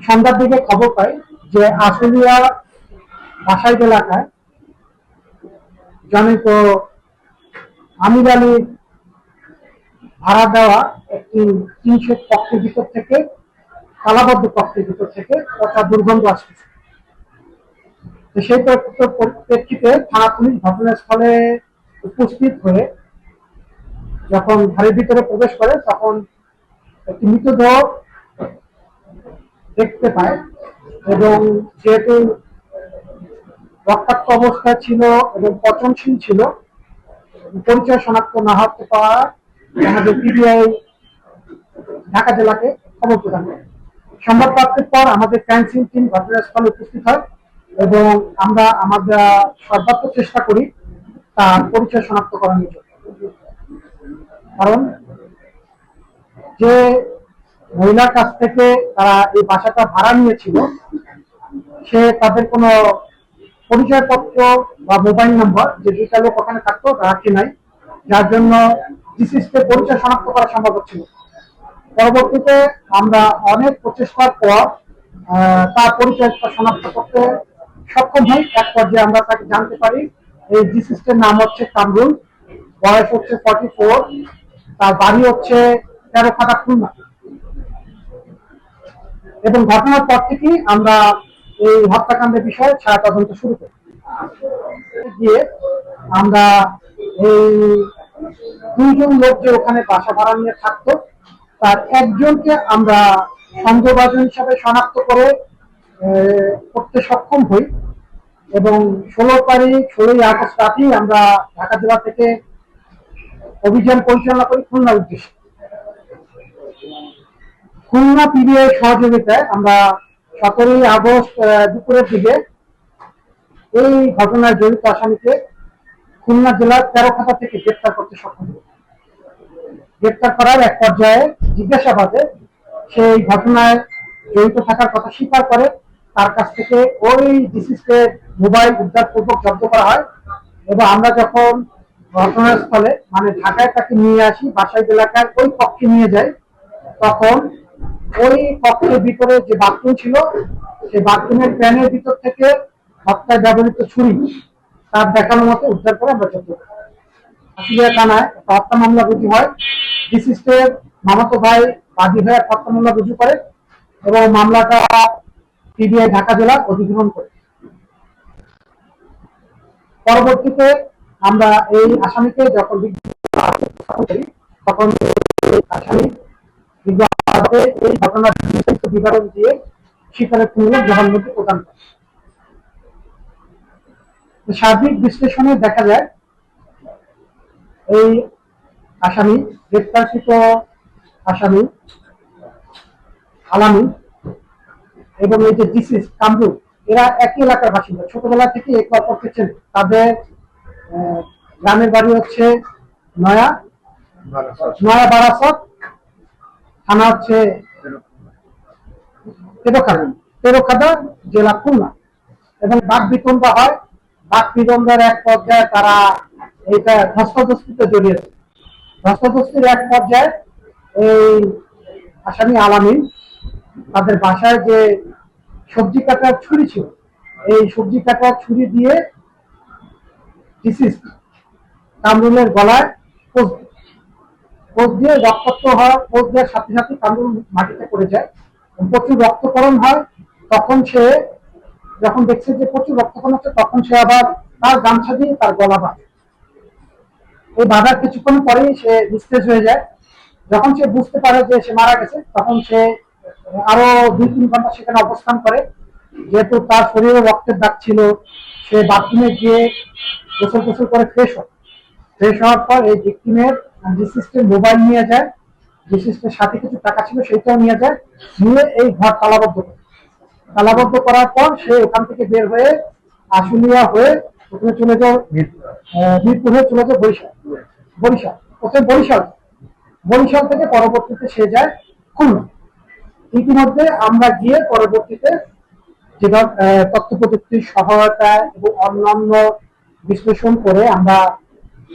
সন্ধ্যার দিকে খবর পাই যে আশুলিয়া বাসাইল এলাকায় জনিত আমির আলী ভাড়া দেওয়া একটি ৩০০ কক্ষের ভিতর থেকে, তালাবদ্ধ কক্ষের ভিতর থেকে একটা দুর্গন্ধ আসতেছে। সেই প্রেক্ষিতে থানা পুলিশ ঘটনাস্থলে উপস্থিত হয়ে যখন ঘরের ভিতরে প্রবেশ করে তখন একটি মৃতদেহ দেখতে পায়, এবং যেহেতু রক্তাক্ত অবস্থায় ছিল এবং পচনশীল ছিল, পরিচয় শনাক্ত না হতে পাওয়া আমাদের পিবিআই ঢাকা জেলাকে খবর প্রদান করে। সংবাদ প্রাপ্তির পর আমাদের ক্রাইম সিন টিম ঘটনাস্থলে উপস্থিত হয় এবং আমরা সর্বাত্মক চেষ্টা করি তার পরিচয় শনাক্ত করানোর জন্য। কারণ যে মহিলার কাছ থেকে তারা এই বাসাটা ভাড়া নিয়েছিল, সে তাদের কোনো পরিচয়পত্র বা মোবাইল নাম্বার যে দুইটা লোক ওখানে থাকতো রাখে নাই, যার জন্য ডিসিসকে পরিচয় শনাক্ত করা সম্ভব হচ্ছিল। পরবর্তীতে আমরা অনেক প্রচেষ্টার পর তার পরিচয় শনাক্ত করতে সক্ষম হই। এক পর্যায়ে আমরা তাকে জানতে পারি এই ডিসিসের নাম হচ্ছে কামরুল, বয়স হচ্ছে 44, তার বাড়ি হচ্ছে তেরোখাদা, খুলনা। এবং ঘটনার পর থেকেই আমরা এই হত্যাকাণ্ডের বিষয়ে ছায়া তদন্ত শুরু করি। গিয়ে আমরা এই দুইজন লোক যে ওখানে বাসা ভাড়া নিয়ে থাকতো তার একজনকে আমরা সন্দেহভাজন হিসাবে শনাক্ত করতে সক্ষম হই, এবং 16ই আগস্ট রাতেই আমরা ঢাকা জেলা থেকে অভিযান পরিচালনা করি খুলনার উদ্দেশ্যে। খুলনা পিবিআই সহযোগিতায় আমরা 17ই আগস্ট দুপুরের দিকে এই ঘটনায় জড়িত আসামিকে খুলনা জেলার তেরোখাদা থেকে গ্রেপ্তার করতে সক্ষম হই। গ্রেপ্তার করার এক পর্যায়ে জিজ্ঞাসাবাদে সেই ঘটনায় জড়িত থাকার কথা স্বীকার করে। তার কাছ থেকে ওই ডিসিসের মোবাইল উদ্ধারপূর্বক জব্দ করা হয়, এবং আমরা যখন ঘটনাস্থলে মানে ঢাকায় তাকে নিয়ে আসি, বাসাইল এলাকায় ওই কক্ষে নিয়ে যাই, তখন ওই কক্ষের ভিতরে যে বাথরুম ছিল সেই বাথরুমের প্যানের ভিতর থেকে হত্যায় ব্যবহৃত ছুরি তার দেখানো মতো উদ্ধার করে আমরা জব্দ করি। আশুলিয়া থানায় হত্যা মামলা রুজু হয়। ডিসিসের মামাতো ভাই বাদী হয়ে হত্যা মামলা রুজু করে এবং মামলাটা পিবিআই ঢাকা জেলা অধিগ্রহণ করে। পরবর্তীতে আমরা এই আসামিকে যখন তখন আসামি এই ঘটনার বিবরণ দিয়ে স্বীকারোক্তিমূলক জবানবন্দি প্রদান করে। সার্বিক বিশ্লেষণে দেখা যায় এই আসামি, গ্রেপ্তারকৃত আসামি আলামী এবং এই যে ডিসিস কামরুল, এরা একই এলাকার বাসিন্দা, ছোটবেলা থেকে একে অপরকে চেনে। তাদের গ্রামের বাড়ি হচ্ছে নয়া বারাসত, থানা হচ্ছে তেরোখাদা, জেলা খুলনা। এবং বাক বিতণ্ডা হয়। বাক বিতণ্ডার এক পর্যায়ে তারা এইটা ধস্তাধস্তিতে জড়িয়েছে। ধস্তাধস্তির এক পর্যায়ে এই আসামি আলামিন তাদের বাসায় যে সবজি কাটার ছুরি ছিল, এই সবজি কাটার ছুরি দিয়ে ডিসিস কামরুলের গলায় পোজ দিয়ে রক্তাক্ত হয়। পোজ দেওয়ার সাথে সাথে কামরুল মাটিতে পড়ে যায়, প্রচুর রক্তক্ষরণ হয়। তখন সে যখন দেখছে যে প্রচুর রক্তক্ষরণ হচ্ছে, তখন সে আবার তার গামছা দিয়ে তার গলা বাঁধে। এই বাঁধার কিছুক্ষণ পরেই সে নিস্তেজ হয়ে যায়। যখন সে বুঝতে পারে যে সে মারা গেছে, তখন সে আরো 2-3 ঘন্টা সেখানে অবস্থান করে। যেহেতু তার শরীরে রক্তের দাগ ছিল, সে বাথরুমে গিয়ে গোসল করে ফ্রেশ হওয়ার পর এই ভিকটিমের ডিসিসের মোবাইল নিয়ে যায়, ডিসিসের সাথে কিছু টাকা ছিল সেটাও নিয়ে যায়, নিয়ে এই ঘর তালাবদ্ধ করার পর সে ওখান থেকে বের হয়ে আশুলিয়া হয়ে ওখানে চলে যায়, মিরপুর হয়ে চলে যায় বরিশাল থেকে পরবর্তীতে সে যায় খুলনা। ইতিমধ্যে আমরা গিয়ে পরবর্তীতে যে তথ্য প্রযুক্তির সহায়তা এবং অন্যান্য বিশ্লেষণ করে আমরা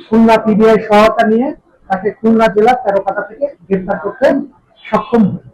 খুলনা পিবিআই সহায়তা নিয়ে তাকে খুলনা জেলার তেরোখাদা থেকে গ্রেফতার করতে সক্ষম হই।